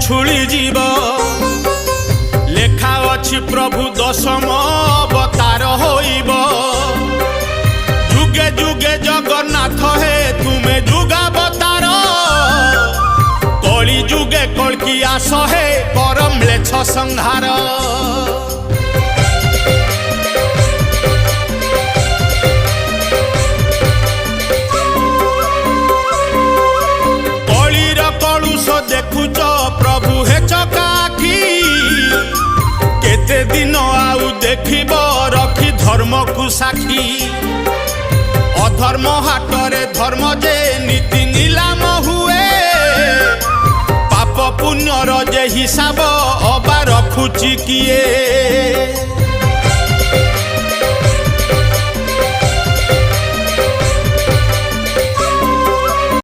उछुली जीव लेखा अछि प्रभु दशम अवतार होइब जुगे जुगे जगन्नाथ हे तुमे जुगावतार कली जुगे कल्की आस हे परम म्लेच्छ संहार देखुच प्रभु हे चकाखी केते दिन आउ देखिब रखी धर्म को साखी अधर्म हाटरे धर्म जे नीति नीलाम हुए पाप पुण्यर जे हिसाब अबा रखुची किए।